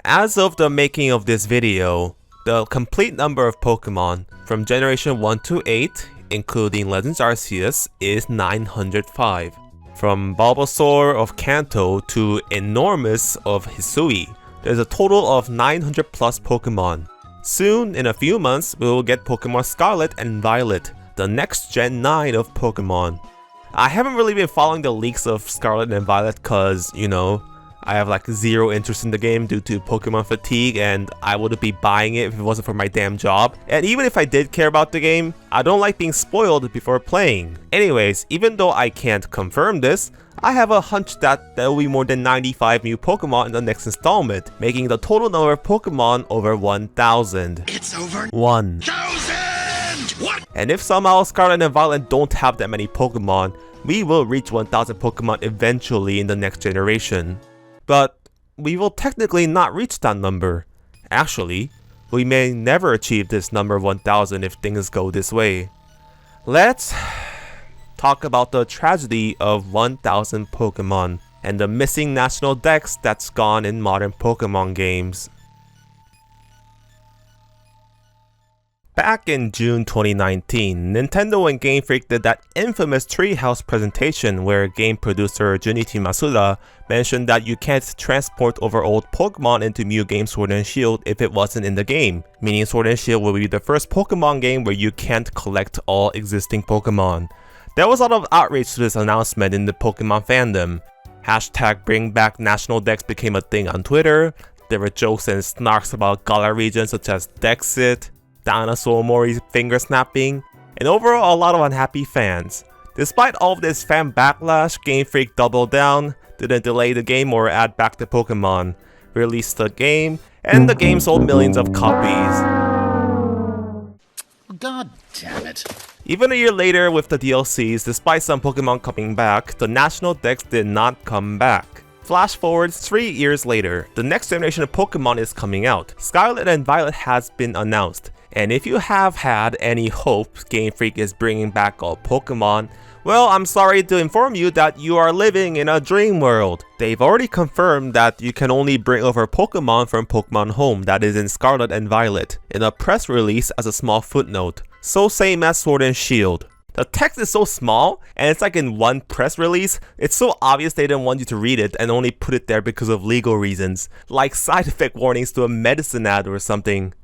As of the making of this video, the complete number of Pokemon from Generation 1 to 8, including Legends Arceus, is 905. From Bulbasaur of Kanto to Enormous of Hisui, there's a total of 900 plus Pokemon. Soon, in a few months, we will get Pokemon Scarlet and Violet, the next Gen 9 of Pokemon. I haven't really been following the leaks of Scarlet and Violet cause, I have like zero interest in the game due to Pokemon fatigue and I wouldn't be buying it if it wasn't for my damn job. And even if I did care about the game, I don't like being spoiled before playing. Anyways, even though I can't confirm this, I have a hunch that there will be more than 95 new Pokemon in the next installment, making the total number of Pokemon over 1,000. It's over 1,000! What? And if somehow Scarlet and Violet don't have that many Pokemon, we will reach 1,000 Pokemon eventually in the next generation. But we will technically not reach that number. Actually, we may never achieve this number of 1,000 if things go this way. Let's talk about the tragedy of 1,000 Pokemon and the missing national dex that's gone in modern Pokemon games. Back in June 2019, Nintendo and Game Freak did that infamous Treehouse presentation where game producer Junichi Masuda mentioned that you can't transport over old Pokemon into New Game Sword and Shield if it wasn't in the game, meaning Sword and Shield will be the first Pokemon game where you can't collect all existing Pokemon. There was a lot of outrage to this announcement in the Pokemon fandom. Hashtag bring back national dex became a thing on Twitter. There were jokes and snarks about Galar regions such as Dexit, Dinosaur Mori finger snapping, and overall a lot of unhappy fans. Despite all of this fan backlash, Game Freak doubled down, didn't delay the game or add back the Pokemon, released the game, and the game sold millions of copies. God damn it. Even a year later with the DLCs, despite some Pokemon coming back, the national dex did not come back. Flash forward 3 years later, the next generation of Pokemon is coming out. Scarlet and Violet has been announced. And if you have had any hope Game Freak is bringing back all Pokemon, well, I'm sorry to inform you that you are living in a dream world. They've already confirmed that you can only bring over Pokemon from Pokemon Home that is in Scarlet and Violet, in a press release as a small footnote. So same as Sword and Shield. The text is so small, and it's like in one press release, it's so obvious they didn't want you to read it and only put it there because of legal reasons, like side effect warnings to a medicine ad or something.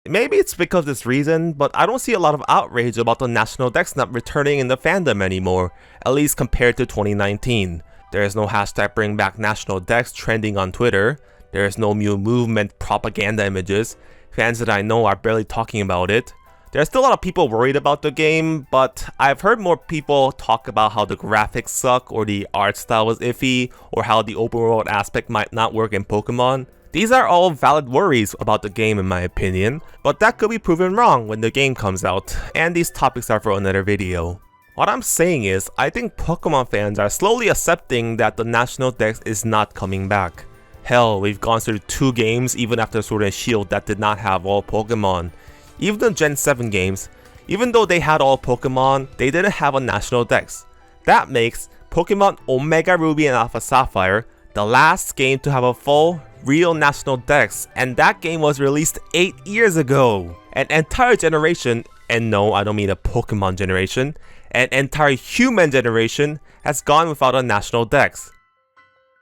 Maybe it's because of this reason, but I don't see a lot of outrage about the national dex not returning in the fandom anymore, at least compared to 2019. There is no hashtag bring back national dex trending on Twitter, there is no Mew movement propaganda images, fans that I know are barely talking about it. There's still a lot of people worried about the game, but I've heard more people talk about how the graphics suck or the art style was iffy or how the open world aspect might not work in Pokemon. These are all valid worries about the game in my opinion, but that could be proven wrong when the game comes out, and these topics are for another video. What I'm saying is, I think Pokemon fans are slowly accepting that the national dex is not coming back. Hell, we've gone through 2 games even after Sword and Shield that did not have all Pokemon. Even the Gen 7 games, even though they had all Pokemon, they didn't have a national dex. That makes Pokemon Omega Ruby and Alpha Sapphire the last game to have a full, real national dex, and that game was released 8 years ago. An entire generation, and no, I don't mean a Pokemon generation, an entire human generation has gone without a national dex.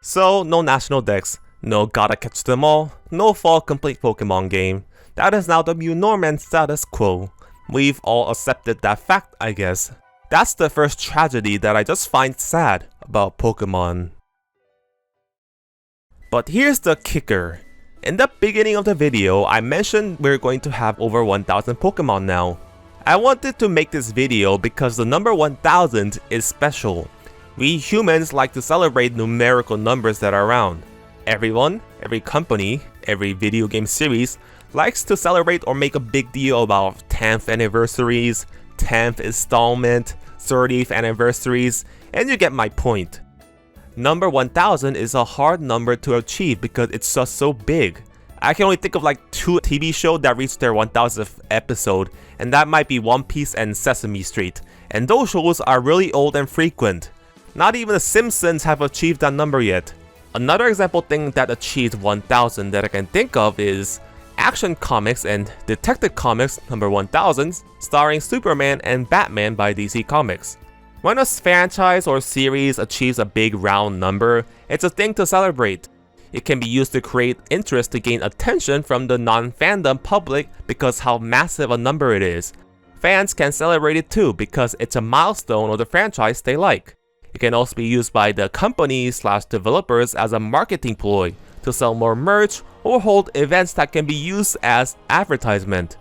So, no national dex, no gotta catch them all, no fall complete Pokemon game. That is now the new norm and status quo. We've all accepted that fact, I guess. That's the first tragedy that I just find sad about Pokemon. But here's the kicker. In the beginning of the video, I mentioned we're going to have over 1,000 Pokemon now. I wanted to make this video because the number 1,000 is special. We humans like to celebrate numerical numbers that are round. Everyone, every company, every video game series likes to celebrate or make a big deal about 10th anniversaries, 10th installment, 30th anniversaries, and you get my point. Number 1000 is a hard number to achieve because it's just so big. I can only think of like 2 TV shows that reached their 1000th episode, and that might be One Piece and Sesame Street, and those shows are really old and frequent. Not even The Simpsons have achieved that number yet. Another example thing that achieved 1000 that I can think of is Action Comics and Detective Comics number 1000, starring Superman and Batman by DC Comics. When a franchise or series achieves a big round number, it's a thing to celebrate. It can be used to create interest to gain attention from the non-fandom public because how massive a number it is. Fans can celebrate it too because it's a milestone of the franchise they like. It can also be used by the company/developers as a marketing ploy to sell more merch or hold events that can be used as advertisement.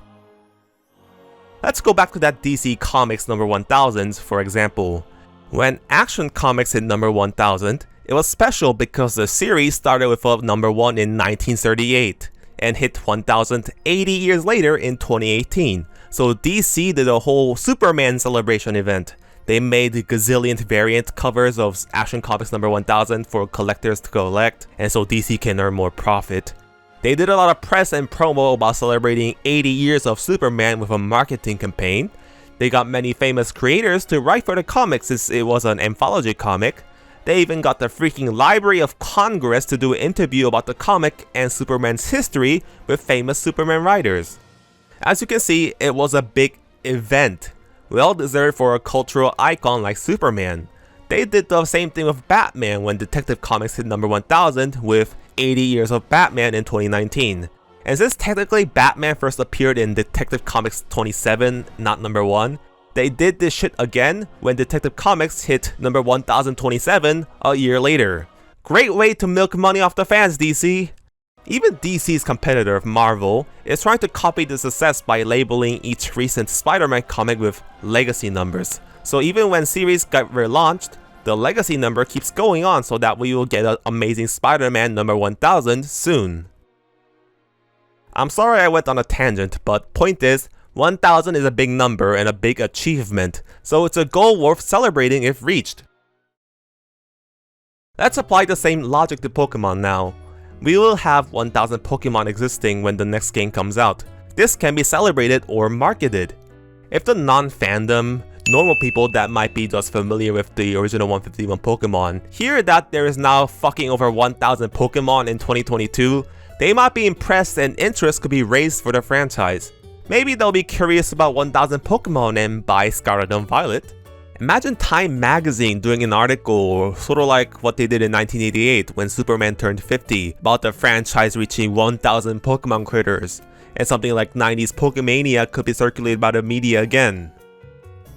Let's go back to that DC Comics number 1000 for example. When Action Comics hit number 1000, it was special because the series started with a number 1 in 1938 and hit 1000 80 years later in 2018. So DC did a whole Superman celebration event. They made gazillion variant covers of Action Comics number 1000 for collectors to collect, and so DC can earn more profit. They did a lot of press and promo about celebrating 80 years of Superman with a marketing campaign. They got many famous creators to write for the comics since it was an anthology comic. They even got the freaking Library of Congress to do an interview about the comic and Superman's history with famous Superman writers. As you can see, it was a big event, well deserved for a cultural icon like Superman. They did the same thing with Batman when Detective Comics hit number 1000 with 80 years of Batman in 2019. And since technically Batman first appeared in Detective Comics 27, not number 1, they did this shit again when Detective Comics hit number 1027 a year later. Great way to milk money off the fans, DC! Even DC's competitor, Marvel, is trying to copy the success by labeling each recent Spider-Man comic with legacy numbers. So even when series got relaunched, the legacy number keeps going on so that we will get an Amazing Spider-Man number 1000 soon. I'm sorry I went on a tangent, but point is, 1000 is a big number and a big achievement, so it's a goal worth celebrating if reached. Let's apply the same logic to Pokemon now. We will have 1000 Pokemon existing when the next game comes out. This can be celebrated or marketed. If the non-fandom, normal people that might be just familiar with the original 151 Pokemon hear that there is now fucking over 1000 Pokemon in 2022, they might be impressed and interest could be raised for the franchise. Maybe they'll be curious about 1000 Pokemon and buy Scarlet and Violet. Imagine Time Magazine doing an article, sort of like what they did in 1988 when Superman turned 50, about the franchise reaching 1000 Pokemon critters, and something like 90s Pokemania could be circulated by the media again.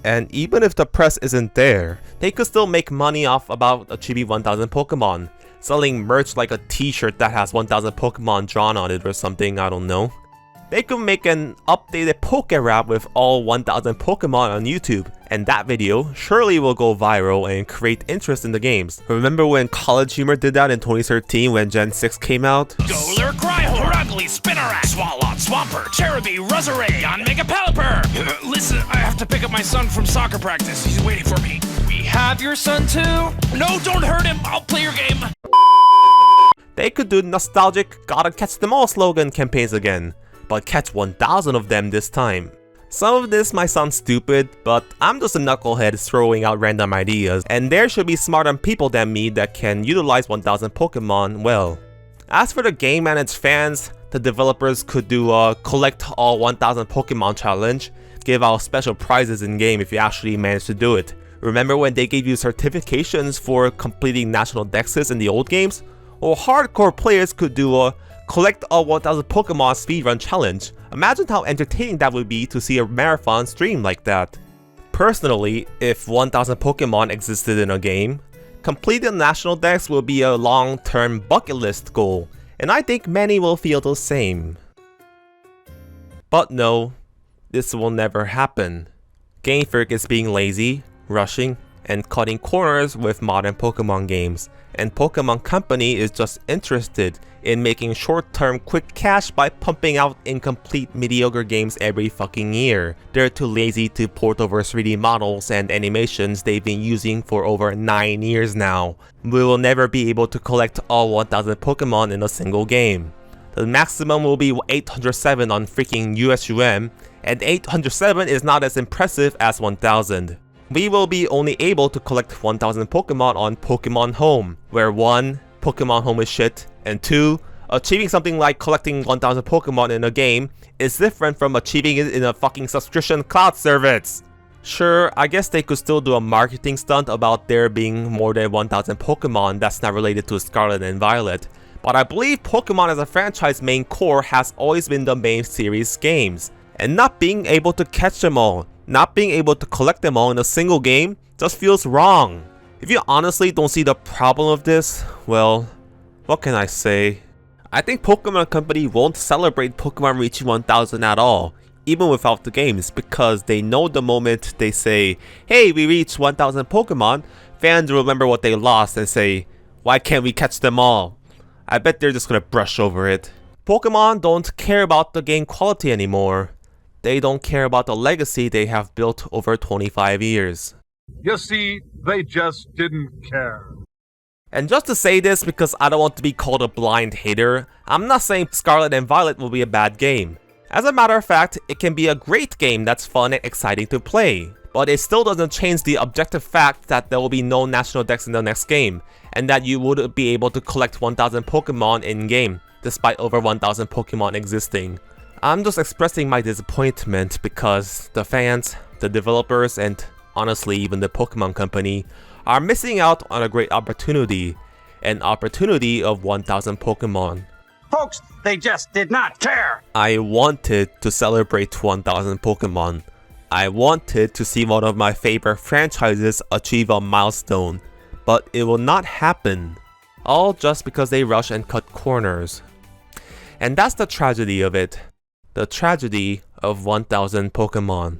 And even if the press isn't there, they could still make money off about achieving 1000 Pokemon, selling merch like a t-shirt that has 1000 Pokemon drawn on it or something, I don't know. They could make an updated Pokerap with all 1000 Pokemon on YouTube, and that video surely will go viral and create interest in the games. Remember when College Humor did that in 2013 when Gen 6 came out? Golur, Cryhorn, Ugly, Spinarak, Swalot, Swampert, Cherubi, Roserade, on Mega Pelipper! Listen, I have to pick up my son from soccer practice. He's waiting for me. We have your son too? No, don't hurt him! I'll play your game! They could do nostalgic gotta catch them all slogan campaigns again, but catch 1000 of them this time. Some of this might sound stupid, but I'm just a knucklehead throwing out random ideas, and there should be smarter people than me that can utilize 1000 Pokemon well. As for the game and its fans, the developers could do a collect all 1000 Pokemon challenge, give out special prizes in game if you actually manage to do it. Remember when they gave you certifications for completing National Dexes in the old games? Or hardcore players could do a collect all 1000 Pokemon speedrun challenge. Imagine how entertaining that would be to see a marathon stream like that. Personally, if 1000 Pokemon existed in a game, completing the National Dex will be a long-term bucket list goal, and I think many will feel the same. But no, this will never happen. Game Freak is being lazy, rushing, and cutting corners with modern Pokemon games, and Pokemon Company is just interested in making short-term quick cash by pumping out incomplete mediocre games every fucking year. They're too lazy to port over 3D models and animations they've been using for over 9 years now. We will never be able to collect all 1000 Pokemon in a single game. The maximum will be 807 on freaking USUM, and 807 is not as impressive as 1000. We will be only able to collect 1000 Pokemon on Pokemon Home, where 1, Pokemon Home is shit, and 2, achieving something like collecting 1000 Pokemon in a game is different from achieving it in a fucking subscription cloud service. Sure, I guess they could still do a marketing stunt about there being more than 1000 Pokemon that's not related to Scarlet and Violet, but I believe Pokemon as a franchise main core has always been the main series games, and not being able to catch them all, not being able to collect them all in a single game just feels wrong. If you honestly don't see the problem of this, well, what can I say? I think Pokemon Company won't celebrate Pokemon reaching 1000 at all, even without the games, because they know the moment they say, hey, we reached 1000 Pokemon, fans will remember what they lost and say, why can't we catch them all? I bet they're just gonna brush over it. Pokemon don't care about the game quality anymore. They don't care about the legacy they have built over 25 years. You see, they just didn't care. And just to say this because I don't want to be called a blind hater, I'm not saying Scarlet and Violet will be a bad game. As a matter of fact, it can be a great game that's fun and exciting to play. But it still doesn't change the objective fact that there will be no national dex in the next game, and that you would be able to collect 1000 Pokemon in-game, despite over 1000 Pokemon existing. I'm just expressing my disappointment because the fans, the developers, and honestly even the Pokemon Company are missing out on a great opportunity, an opportunity of 1000 Pokemon. Folks, they just did not care! I wanted to celebrate 1000 Pokemon. I wanted to see one of my favorite franchises achieve a milestone, but it will not happen. All just because they rush and cut corners. And that's the tragedy of it. The tragedy of 1000 Pokemon.